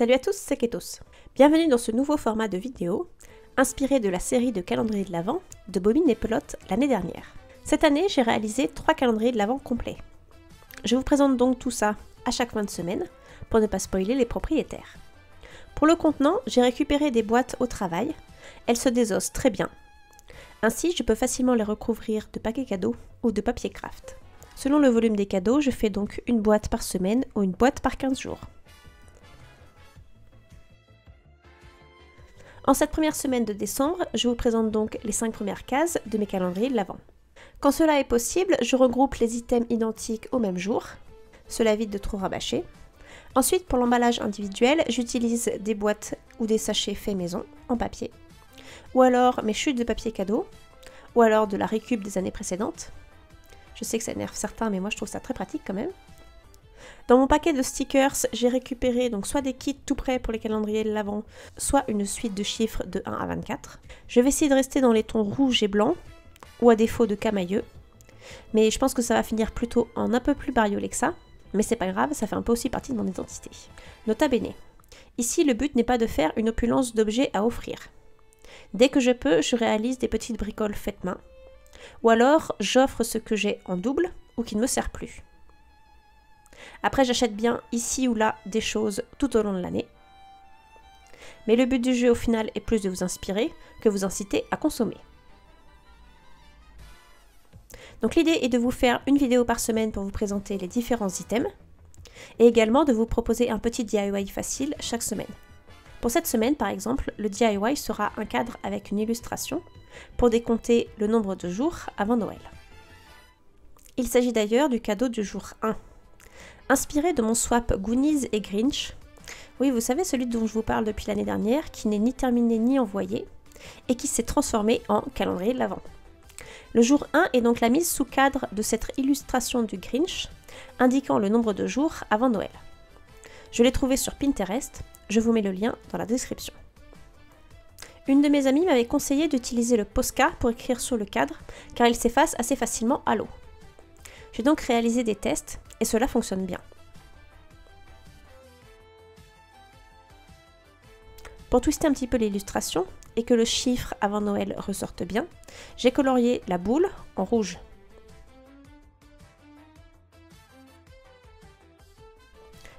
Salut à tous, c'est Ketos. Bienvenue dans ce nouveau format de vidéo, inspiré de la série de calendrier de l'Avent de Bobine et Pelote l'année dernière. Cette année, j'ai réalisé 3 calendriers de l'Avent complets. Je vous présente donc tout ça à chaque fin de semaine, pour ne pas spoiler les propriétaires. Pour le contenant, j'ai récupéré des boîtes au travail, elles se désossent très bien. Ainsi, je peux facilement les recouvrir de paquets cadeaux ou de papier craft. Selon le volume des cadeaux, je fais donc une boîte par semaine ou une boîte par 15 jours. En cette première semaine de décembre, je vous présente donc les 5 premières cases de mes calendriers de l'Avent. Quand cela est possible, je regroupe les items identiques au même jour. Cela évite de trop rabâcher. Ensuite, pour l'emballage individuel, j'utilise des boîtes ou des sachets faits maison, en papier. Ou alors mes chutes de papier cadeau, ou alors de la récup des années précédentes. Je sais que ça énerve certains, mais moi je trouve ça très pratique quand même. Dans mon paquet de stickers, j'ai récupéré donc soit des kits tout prêts pour les calendriers de l'Avent, soit une suite de chiffres de 1 à 24. Je vais essayer de rester dans les tons rouge et blanc, ou à défaut de camailleux. Mais je pense que ça va finir plutôt en un peu plus bariolé que ça. Mais c'est pas grave, ça fait un peu aussi partie de mon identité. Nota bene. Ici, le but n'est pas de faire une opulence d'objets à offrir. Dès que je peux, je réalise des petites bricoles faites main. Ou alors, j'offre ce que j'ai en double ou qui ne me sert plus. Après, j'achète bien ici ou là des choses tout au long de l'année. Mais le but du jeu au final est plus de vous inspirer que vous inciter à consommer. Donc l'idée est de vous faire une vidéo par semaine pour vous présenter les différents items et également de vous proposer un petit DIY facile chaque semaine. Pour cette semaine par exemple, le DIY sera un cadre avec une illustration pour décompter le nombre de jours avant Noël. Il s'agit d'ailleurs du cadeau du jour 1. Inspiré de mon swap Goonies et Grinch, oui vous savez celui dont je vous parle depuis l'année dernière, qui n'est ni terminé ni envoyé, et qui s'est transformé en calendrier de l'Avent. Le jour 1 est donc la mise sous cadre de cette illustration du Grinch, indiquant le nombre de jours avant Noël. Je l'ai trouvé sur Pinterest, je vous mets le lien dans la description. Une de mes amies m'avait conseillé d'utiliser le Posca pour écrire sur le cadre, car il s'efface assez facilement à l'eau. J'ai donc réalisé des tests, et cela fonctionne bien. Pour twister un petit peu l'illustration, et que le chiffre avant Noël ressorte bien, j'ai colorié la boule en rouge.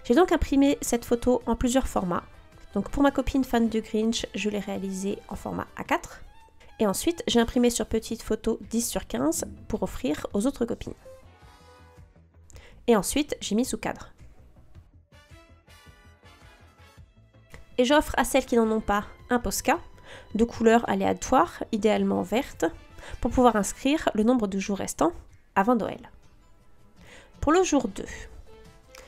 J'ai donc imprimé cette photo en plusieurs formats. Donc pour ma copine fan du Grinch, je l'ai réalisée en format A4. Et ensuite, j'ai imprimé sur petite photo 10/15 pour offrir aux autres copines. Et ensuite, j'ai mis sous cadre. Et j'offre à celles qui n'en ont pas un Posca, de couleurs aléatoires, idéalement vertes, pour pouvoir inscrire le nombre de jours restants avant Noël. Pour le jour 2,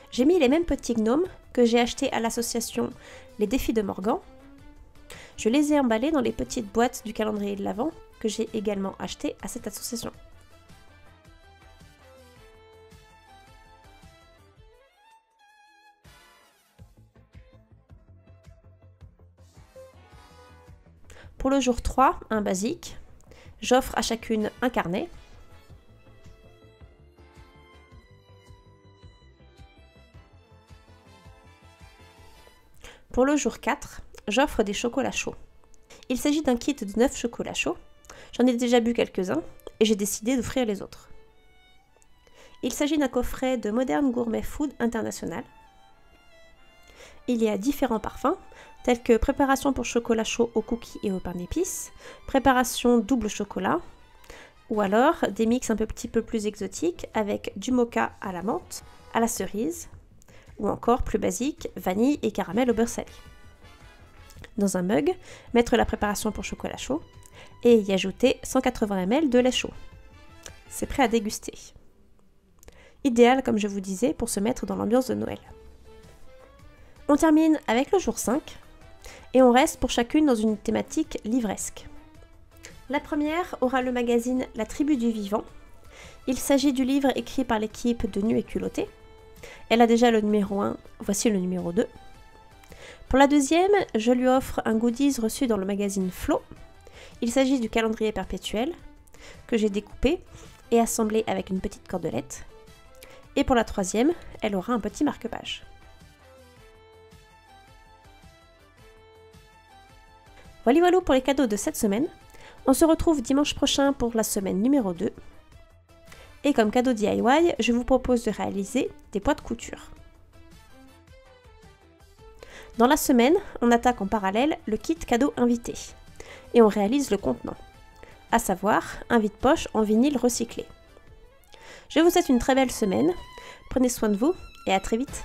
j'ai mis les mêmes petits gnomes que j'ai achetés à l'association Les Défis de Morgan. Je les ai emballés dans les petites boîtes du calendrier de l'Avent que j'ai également acheté à cette association. Pour le jour 3, un basique, j'offre à chacune un carnet. Pour le jour 4, j'offre des chocolats chauds. Il s'agit d'un kit de 9 chocolats chauds. J'en ai déjà bu quelques-uns et j'ai décidé d'offrir les autres. Il s'agit d'un coffret de Modern Gourmet Food International. Il y a différents parfums, tels que préparation pour chocolat chaud aux cookies et au pain d'épices, préparation double chocolat, ou alors des mix un petit peu plus exotiques avec du mocha à la menthe, à la cerise, ou encore plus basique, vanille et caramel au beurre salé. Dans un mug, mettre la préparation pour chocolat chaud et y ajouter 180 ml de lait chaud. C'est prêt à déguster. Idéal, comme je vous disais, pour se mettre dans l'ambiance de Noël. On termine avec le jour 5 et on reste pour chacune dans une thématique livresque. La première aura le magazine La Tribu du Vivant. Il s'agit du livre écrit par l'équipe de Nu et Culotté. Elle a déjà le numéro 1, voici le numéro 2. Pour la deuxième, je lui offre un goodies reçu dans le magazine Flo. Il s'agit du calendrier perpétuel que j'ai découpé et assemblé avec une petite cordelette. Et pour la troisième, elle aura un petit marque-page. Voilà pour les cadeaux de cette semaine. On se retrouve dimanche prochain pour la semaine numéro 2. Et comme cadeau DIY, je vous propose de réaliser des poids de couture. Dans la semaine, on attaque en parallèle le kit cadeau invité. Et on réalise le contenant, à savoir un vide-poche en vinyle recyclé. Je vous souhaite une très belle semaine, prenez soin de vous et à très vite.